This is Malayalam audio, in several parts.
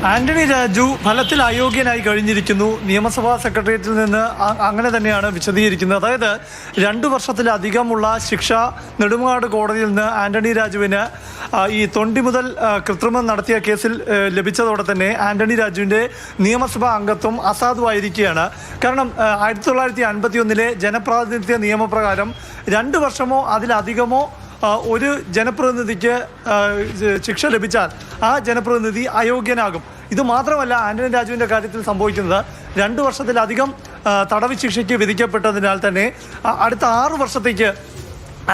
ആന്റണി രാജു ഫലത്തിൽ അയോഗ്യനായി കഴിഞ്ഞിരിക്കുന്നു. നിയമസഭാ സെക്രട്ടേറിയറ്റിൽ നിന്ന് അങ്ങനെ തന്നെയാണ് വിശദീകരിക്കുന്നത്. അതായത് 2 വർഷത്തിലധികമുള്ള ശിക്ഷ നെടുമങ്ങാട് കോടതിയിൽ നിന്ന് ആന്റണി രാജുവിന് ഈ തൊണ്ടി മുതൽ കൃത്രിമം നടത്തിയ കേസിൽ ലഭിച്ചതോടെ തന്നെ ആന്റണി രാജുവിൻ്റെ നിയമസഭാ അംഗത്വം അസാധുവായിരിക്കുകയാണ്. കാരണം 1951 ജനപ്രാതിനിധ്യ നിയമപ്രകാരം 2 വർഷമോ അതിലധികമോ ഒരു ജനപ്രതിനിധിക്ക് ശിക്ഷ ലഭിച്ചാൽ ആ ജനപ്രതിനിധി അയോഗ്യനാകും. ഇത് മാത്രമല്ല, ആന്റണി രാജുവിൻ്റെ കാര്യത്തിൽ സംഭവിക്കുന്നത് 2 വർഷത്തിലധികം തടവ് ശിക്ഷയ്ക്ക് വിധിക്കപ്പെട്ടതിനാൽ തന്നെ അടുത്ത 6 വർഷത്തേക്ക്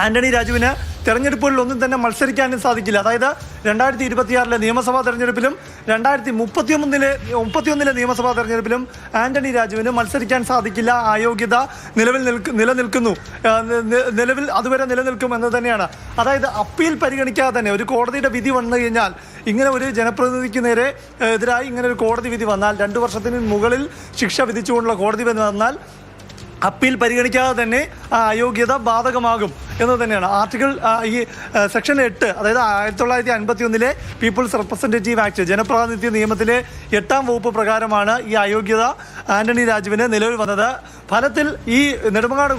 ആന്റണി രാജുവിന് തെരഞ്ഞെടുപ്പുകളിലൊന്നും തന്നെ മത്സരിക്കാനും സാധിക്കില്ല. അതായത് 2026 നിയമസഭാ തെരഞ്ഞെടുപ്പിലും 2031 നിയമസഭാ തെരഞ്ഞെടുപ്പിലും ആന്റണി രാജുവിന് മത്സരിക്കാൻ സാധിക്കില്ല. അയോഗ്യത നിലവിൽ അതുവരെ നിലനിൽക്കും എന്ന് തന്നെയാണ്. അതായത് അപ്പീൽ പരിഗണിക്കാതെ തന്നെ ഒരു കോടതിയുടെ വിധി വന്നു കഴിഞ്ഞാൽ, ഇങ്ങനെ ഒരു ജനപ്രതിനിധിക്ക് നേരെ എതിരായി ഇങ്ങനെ ഒരു കോടതി വിധി വന്നാൽ, 2 വർഷത്തിന് മുകളിൽ ശിക്ഷ വിധിച്ചുകൊണ്ടുള്ള കോടതി വിധി വന്നാൽ അപ്പീൽ പരിഗണിക്കാതെ തന്നെ അയോഗ്യത ബാധകമാകും എന്ന് തന്നെയാണ് ആർട്ടിക്കിൾ ഈ സെക്ഷൻ 8, അതായത് 1951 പീപ്പിൾസ് റെപ്രസെൻറ്റേറ്റീവ് ആക്ട് ജനപ്രാതിനിധ്യ നിയമത്തിലെ 8ാം വകുപ്പ് പ്രകാരമാണ് ഈ അയോഗ്യത ആന്റണി രാജുവിന് നിലവിൽ വന്നത്. ഫലത്തിൽ ഈ നെടുമങ്ങാട്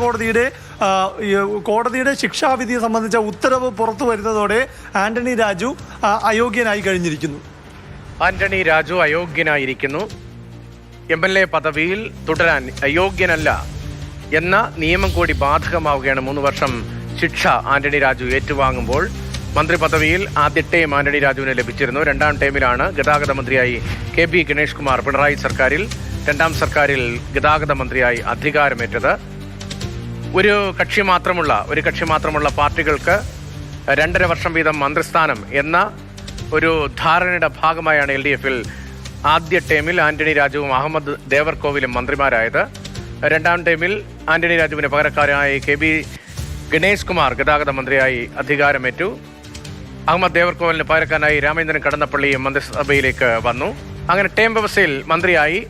കോടതിയുടെ ശിക്ഷാവിധിയെ സംബന്ധിച്ച ഉത്തരവ് പുറത്തു വരുന്നതോടെ ആന്റണി രാജു അയോഗ്യനായി കഴിഞ്ഞിരിക്കുന്നു. ആന്റണി രാജു അയോഗ്യനായിരിക്കുന്നു. MLA പദവിയിൽ തുടരാൻ അയോഗ്യനല്ല എന്ന നിയമം കൂടി ബാധകമാവുകയാണ്. 3 വർഷം ശിക്ഷ ആന്റണി രാജു ഏറ്റുവാങ്ങുമ്പോൾ മന്ത്രി പദവിയിൽ ആദ്യ ടേം ആന്റണി രാജുവിന് ലഭിച്ചിരുന്നു. 2ാം ടേമിലാണ് ഗതാഗത മന്ത്രിയായി KB ഗണേഷ് കുമാർ പിണറായി സർക്കാരിൽ 2ാം സർക്കാരിൽ ഗതാഗത മന്ത്രിയായി അധികാരമേറ്റത്. ഒരു കക്ഷി മാത്രമുള്ള പാർട്ടികൾക്ക് 2.5 വർഷം വീതം മന്ത്രിസ്ഥാനം എന്ന ഒരു ധാരണയുടെ ഭാഗമായാണ് LDF-ൽ ആദ്യ ടേമിൽ ആന്റണി രാജുവും അഹമ്മദ് ദേവർകോവിലും മന്ത്രിമാരായത്. 2ാം ടേമിൽ ആന്റണി രാജുവിന് പകരക്കാരനായി KB ഗണേഷ് കുമാർ ഗതാഗത മന്ത്രിയായി അധികാരമേറ്റു. അഹമ്മദ് ദേവർകോവിലിന് പകരക്കാരനായി രാമേന്ദ്രൻ കടന്നപ്പള്ളിയും മന്ത്രിസഭയിലേക്ക് വന്നു. അങ്ങനെ ടേം വ്യവസ്ഥയിൽ മന്ത്രിയായി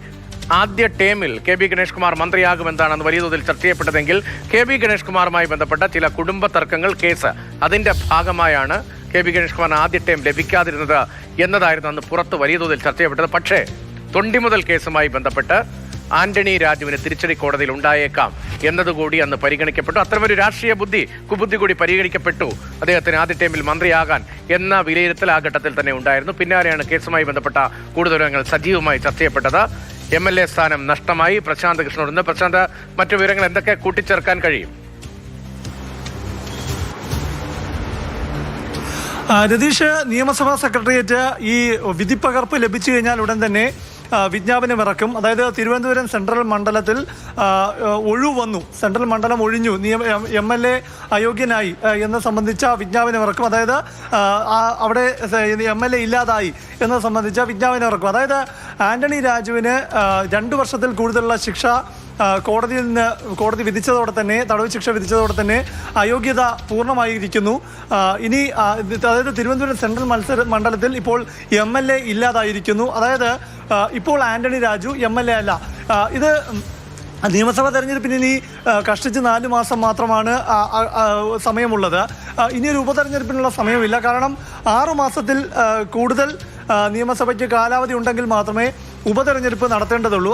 ആദ്യ ടേമിൽ KB ഗണേഷ് കുമാർ മന്ത്രിയാകുമെന്നാണ് വലിയ തോതിൽ ചർച്ച ചെയ്യപ്പെട്ടതെങ്കിൽ KB ഗണേഷ് കുമാറുമായി ബന്ധപ്പെട്ട ചില കുടുംബ തർക്കങ്ങൾ കേസ് അതിന്റെ ഭാഗമായാണ് KB ഗണേഷ് കുമാറിന് ആദ്യ ടൈം ലഭിക്കാതിരുന്നത് എന്നതായിരുന്നു അന്ന് പുറത്ത് വലിയ തോതിൽ ചർച്ച ചെയ്യപ്പെട്ടത്. പക്ഷേ തൊണ്ടി മുതൽ കേസുമായി ബന്ധപ്പെട്ട് ആന്റണി രാജുവിന് തിരിച്ചടി കോടതിയിൽ ഉണ്ടായേക്കാം എന്നതുകൂടി അന്ന് പരിഗണിക്കപ്പെട്ടു. അത്തരമൊരു രാഷ്ട്രീയ കുബുദ്ധി കൂടി പരിഗണിക്കപ്പെട്ടു അദ്ദേഹത്തിന് ആദ്യ ടൈമിൽ മന്ത്രിയാകാൻ എന്ന വിലയിരുത്തൽ ആ ഘട്ടത്തിൽ തന്നെ ഉണ്ടായിരുന്നു. പിന്നാലെയാണ് കേസുമായി ബന്ധപ്പെട്ട കൂടുതൽ വിവരങ്ങൾ സജീവമായി ചർച്ച ചെയ്യപ്പെട്ടത്. MLA സ്ഥാനം നഷ്ടമായി. പ്രശാന്ത് കൃഷ്ണോട് പ്രശാന്ത്, മറ്റു വിവരങ്ങൾ എന്തൊക്കെ കൂട്ടിച്ചേർക്കാൻ കഴിയും? രതീഷ്, നിയമസഭാ സെക്രട്ടേറിയറ്റ് ഈ വിധിപ്പകർപ്പ് ലഭിച്ചു കഴിഞ്ഞാൽ ഉടൻ തന്നെ വിജ്ഞാപനം ഇറക്കും. അതായത് തിരുവനന്തപുരം സെൻട്രൽ മണ്ഡലത്തിൽ സെൻട്രൽ മണ്ഡലം ഒഴിഞ്ഞു, MLA അയോഗ്യനായി എന്ന സംബന്ധിച്ച വിജ്ഞാപനം ഇറക്കും. അതായത് അവിടെ MLA ഇല്ലാതായി എന്നത് സംബന്ധിച്ച വിജ്ഞാപനം ഇറക്കും. അതായത് ആന്റണി രാജുവിന് 2 വർഷത്തിൽ കൂടുതലുള്ള ശിക്ഷ കോടതി വിധിച്ചതോടെ തന്നെ, തടവ് ശിക്ഷ വിധിച്ചതോടെ തന്നെ അയോഗ്യത പൂർണ്ണമായിരിക്കുന്നു. ഇനി അതായത് തിരുവനന്തപുരം സെൻട്രൽ മണ്ഡലത്തിൽ ഇപ്പോൾ MLA ഇല്ലാതായിരിക്കുന്നു. അതായത് ഇപ്പോൾ ആന്റണി രാജു MLA അല്ല. ഇത് നിയമസഭാ തെരഞ്ഞെടുപ്പിന് ഇനി കഷ്ടിച്ച് 4 മാസം മാത്രമാണ് സമയമുള്ളത്. ഇനിയൊരു ഉപതെരഞ്ഞെടുപ്പിനുള്ള സമയമില്ല. കാരണം 6 മാസത്തിൽ കൂടുതൽ നിയമസഭയ്ക്ക് കാലാവധി ഉണ്ടെങ്കിൽ മാത്രമേ ഉപതെരഞ്ഞെടുപ്പ് നടത്തേണ്ടതുള്ളൂ.